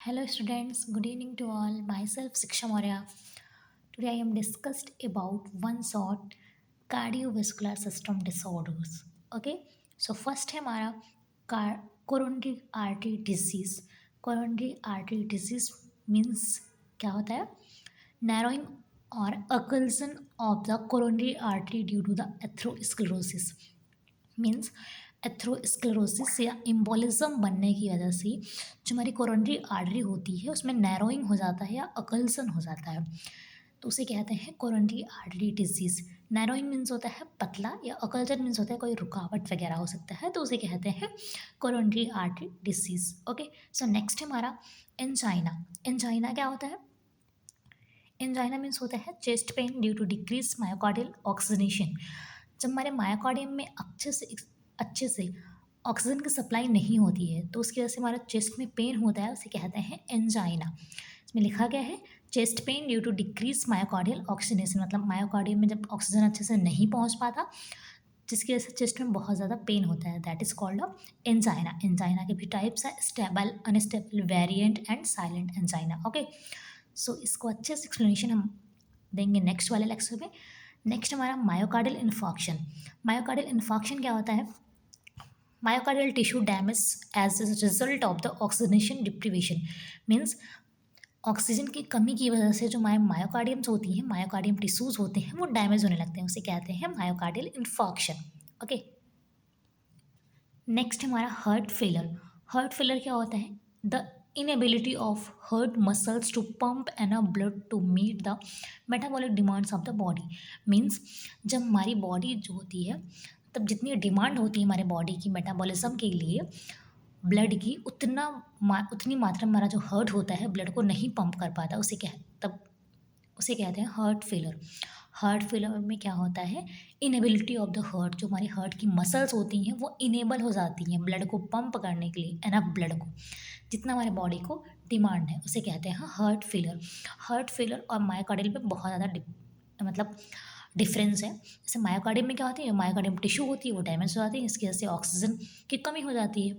Hello students, good evening to all. Myself Siksha Maurya. Today I am discussed about one sort cardiovascular system disorders. Okay, so first है हमारा coronary artery disease. Coronary artery disease means क्या होता है? Narrowing or occlusion of the coronary artery due to the atherosclerosis. Means atherosclerosis या embolism बनने की वजह से जो हमारी कोरोनरी आर्टरी होती है उसमें नैरोइंग हो जाता है या अकल्सन हो जाता है, तो उसे कहते हैं coronary artery disease. Narrowing means होता है पतला या अकल्सन मीन्स होता है कोई रुकावट वगैरह हो सकता है, तो उसे कहते हैं coronary artery disease. Okay, so next हमारा एंजाइना। एंजाइना क्या होता है? एंजाइना मीन्स होता है chest pain due to decrease myocardial oxygenation. जब हमारे मायोकार्डियम में अच्छे से ऑक्सीजन की सप्लाई नहीं होती है तो उसकी वजह से हमारा चेस्ट में पेन होता है, उसे कहते हैं एंजाइना। इसमें लिखा गया है chest pain due to decrease myocardial oxygenation, मतलब मायोकार्डियम में जब ऑक्सीजन अच्छे से नहीं पहुंच पाता जिसकी वजह से चेस्ट में बहुत ज़्यादा पेन होता है, that is called a angina. Angina के भी टाइप्स है, stable, unstable, variant and silent angina. Okay, so इसको अच्छे से एक्सप्लेनेशन हम देंगे नेक्स्ट वाले लेक्चर में। नेक्स्ट हमारा मायोकार्डियल इन्फॉक्शन। मायोकार्डियल इन्फॉक्शन क्या होता है? Myocardial tissue damage as a result of the oxygenation deprivation, means oxygen की कमी की वजह से जो मायोकार्डियम्स होती हैं, मायोकार्डियम टिश्यूज होते हैं वो डैमेज होने लगते हैं, उसे कहते हैं मायोकार्डियल इन्फॉक्शन। ओके, नेक्स्ट हमारा हार्ट फेलर। हार्ट फेलर क्या होता है? The inability of heart muscles to pump enough blood to meet the metabolic demands of the body. Means जब हमारी बॉडी जो होती है, तब जितनी डिमांड होती है हमारे बॉडी की मेटाबॉलिज्म के लिए ब्लड की, उतनी मात्रा में हमारा जो हार्ट होता है ब्लड को नहीं पंप कर पाता, तब उसे कहते हैं हार्ट फेलर। हार्ट फेलर में क्या होता है? इनेबिलिटी ऑफ द हार्ट, जो हमारी हार्ट की मसल्स होती हैं वो इनेबल हो जाती हैं ब्लड को पंप करने के लिए, एनफ ब्लड को जितना हमारे बॉडी को डिमांड है, उसे कहते हैं हार्ट फेलर। हार्ट फेलर और मायोकार्डियल में बहुत ज़्यादा मतलब डिफरेंस है। जैसे मायोकार्डियम में क्या होती है, मायोकार्डियम टिश्यू होती है वो डैमेज हो जाती है, इसकी वजह से ऑक्सीजन की कमी हो जाती है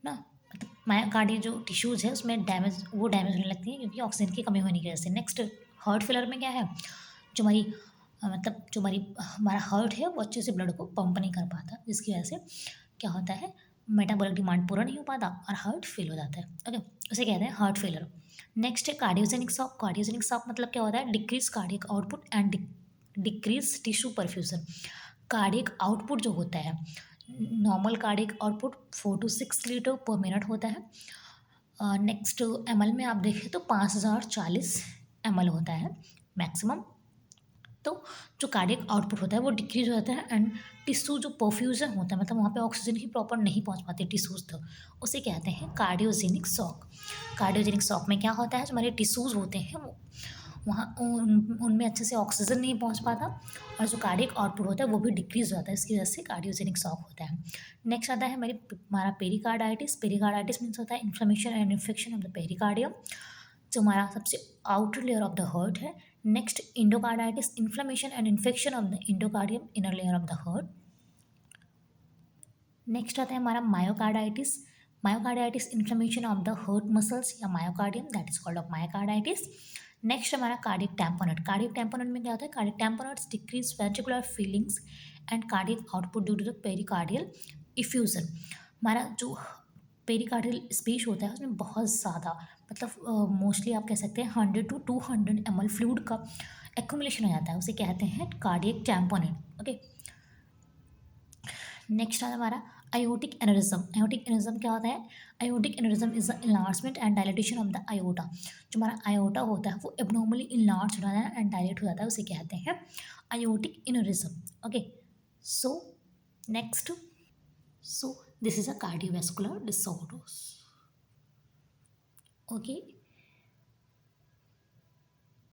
ना, मतलब मायोकार्डियल जो टिश्यूज़ है उसमें डैमेज होने लगती है क्योंकि ऑक्सीजन की कमी होने की वजह से। नेक्स्ट हार्ट फेलर में क्या है, जो हमारी हमारा हार्ट है वो अच्छे से ब्लड को पंप नहीं कर पाता, जिसकी वजह से क्या होता है, मेटाबॉलिक डिमांड पूरा नहीं हो पाता और हार्ट फेल हो जाता है। ओके, उसे कहते हैं हार्ट फेलर। नेक्स्ट है कार्डियोजेनिक शॉक। कार्डियोजेनिक शॉक मतलब क्या होता है? Decrease cardiac output and decrease tissue perfusion. Cardiac output जो होता है, normal cardiac output 4 to 6 litre पर मिनट होता है। नेक्स्ट एमएल में आप देखें तो 5040 ml होता है मैक्सिमम। तो जो कार्डियक आउटपुट होता है वो डिक्रीज हो जाता है एंड टिश्यू जो परफ्यूजन होता है, मतलब वहाँ पे ऑक्सीजन ही प्रॉपर नहीं पहुँच पाती टिश्यूज तक, उसे कहते हैं कार्डियोजेनिक शॉक। कार्डियोजेनिक शॉक में क्या होता है, जो हमारे टिश्यूज होते हैं वो उनमें अच्छे से ऑक्सीजन नहीं पहुंच पाता और जो कार्डियक आउटपुट होता है वो भी डिक्रीज हो जाता है, इसकी वजह से कार्डियोजेनिक शॉक होता है। नेक्स्ट आता है हमारा पेरिकार्डाइटिस। पेरिकार्डाइटिस मीन्स होता है inflammation and infection of the pericardium, जो हमारा सबसे outer layer of the heart है। Next endocarditis, inflammation and infection of the endocardium, inner layer of the heart. Next आता है हमारा myocarditis. Myocarditis inflammation of the heart muscles या myocardium, that is called of myocarditis. Next हमारा cardiac tamponade. Cardiac tamponade में क्या होता है? Cardiac tamponades decrease ventricular fillings and cardiac output due to the pericardial effusion. हमारा जो pericardial space होता है उसमें बहुत ज़्यादा, मतलब मोस्टली आप कह सकते हैं 100 to 200 ml फ्लूइड का एक्यूमुलेशन हो जाता है, उसे कहते हैं कार्डियक टैम्पोनेट। ओके, नेक्स्ट आता है हमारा आयोटिक एनेरिज्म। आयोटिक एनेरिज्म क्या होता है? Aortic aneurysm is the enlargement and dilatation of the iota. जो हमारा आयोटा होता है वो एबनॉर्मली इनलार्ज हो जाता है एंड डायलेट हो जाता है, उसे कहते हैं aortic aneurysm. Okay, so next, so this is a cardiovascular disorders. Okay,